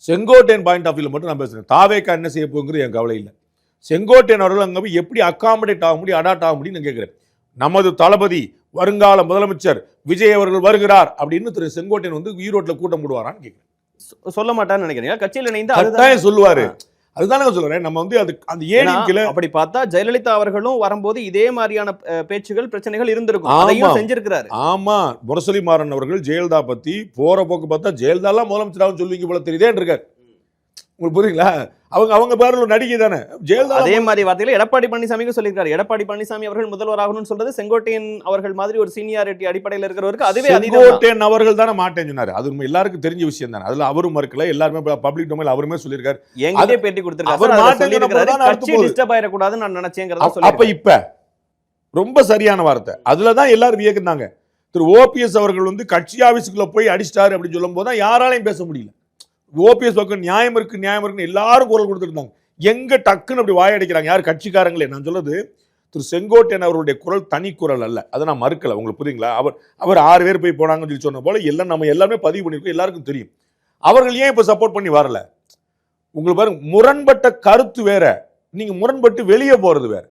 Sengottaiyan point of வியூல மட்டும் நான் பேசுறேன். தாவேக்கா என்ன செய்ய போகுங்கிறது என் கவலை இல்லை. செங்கோட்டையன் அவர்கள் அங்கே போய் எப்படி அகாமடேட் ஆக முடியும், அடாப்ட் ஆக முடியும் நான் கேட்கிறேன். நமது தளபதி வருங்கால முதலமைச்சர் விஜய் அவர்கள் வருகிறார் அப்படின்னு திரு செங்கோட்டையன் வந்து ஈரோட்டில் கூட்டம் போடுவாரான்னு கேட்கிறேன். சொல்ல மாட்டான்னு நினைக்கிறீங்க? கட்சியில் இணைந்து அதுதான் சொல்லுவாரு. அதுதான் நான் சொல்றேன். நம்ம வந்து அந்த ஏடிஎம்கேல அப்படி பார்த்தா ஜெயலலிதா அவர்களும் வரும்போது இதே மாதிரியான பேச்சுகள் பிரச்சனைகள் இருந்திருக்கும், அதையும் செஞ்சிருக்கிறாரு. ஆமா, முரசொலி மாறன் அவர்கள் ஜெயலலிதா பத்தி போற போக்கு பார்த்தா ஜெயலலிதா எல்லாம் முதலமைச்சராகவும் சொல்லுவீங்க போல தெரியுதேன்னு இருக்காரு. உங்களுக்கு புரியுங்களா? அவங்க பேர்ல நடிகை தானே ஜெயலலிதா. அதே மாதிரி வார்த்தைகளை எடப்பாடி பழனிசாமிக்கு சொல்லியிருக்காரு. எடப்பாடி பழனிசாமி அவர்கள் முதல்வர் ஆகணும்னு சொல்றது செங்கோட்டையன் அவர்கள் மாதிரி ஒரு சீனியாரிட்டி அடிப்படையில் இருக்கிறவருக்கு அதுவே செங்கோட்டையன் அவர்கள் தானே மாட்டேன்னு சொன்னாரு. அது எல்லாருக்கும் தெரிஞ்ச விஷயம் தானே. அதுல அவரும் மறுக்கல, எல்லாருமே பப்ளிக் டொமைன்ல அவருமே சொல்லியிருக்காரு. எங்கிட்டே பேட்டி கொடுத்திருக்காரு. கட்சி டிஸ்டர்ப் ஆயிடக்கூடாதுன்னு நான் நினைச்சேங்கிறத சொல்லி. அப்ப இப்ப ரொம்ப சரியான வார்த்தை. அதுலதான் எல்லாரும் வியக்குறாங்க. திரு ஓபிஎஸ் அவர்கள் வந்து கட்சி ஆபீஸுக்குள்ள போய் அடிச்சிட்டாரு அப்படின்னு சொல்லும் போதுதான் யாராலையும் பேச முடியல. ஓபிஎஸ் பக்கம் நியாயம் இருக்குன்னு எல்லாரும் குரல் கொடுத்துருந்தாங்க. எங்க டக்குன்னு அப்படி வாயடிக்கிறாங்க யார்? கட்சிக்காரங்களே. நான் சொல்றது திரு செங்கோட்டையன் அவருடைய குரல் தனி குரல் அல்ல, அதை நான் மறுக்கல. உங்களுக்கு புரியுங்களா? அவர் 6 பேர் போய் போனாங்கன்னு சொல்லி சொன்ன போல எல்லாம் நம்ம எல்லாமே பதிவு பண்ணிருக்கோம், எல்லாருக்கும் தெரியும். அவர்கள் ஏன் இப்ப சப்போர்ட் பண்ணி வரல? உங்களுக்கு பாருங்க, முரண்பட்ட கருத்து வேற, நீங்க முரண்பட்டு வெளியே போறது வேற.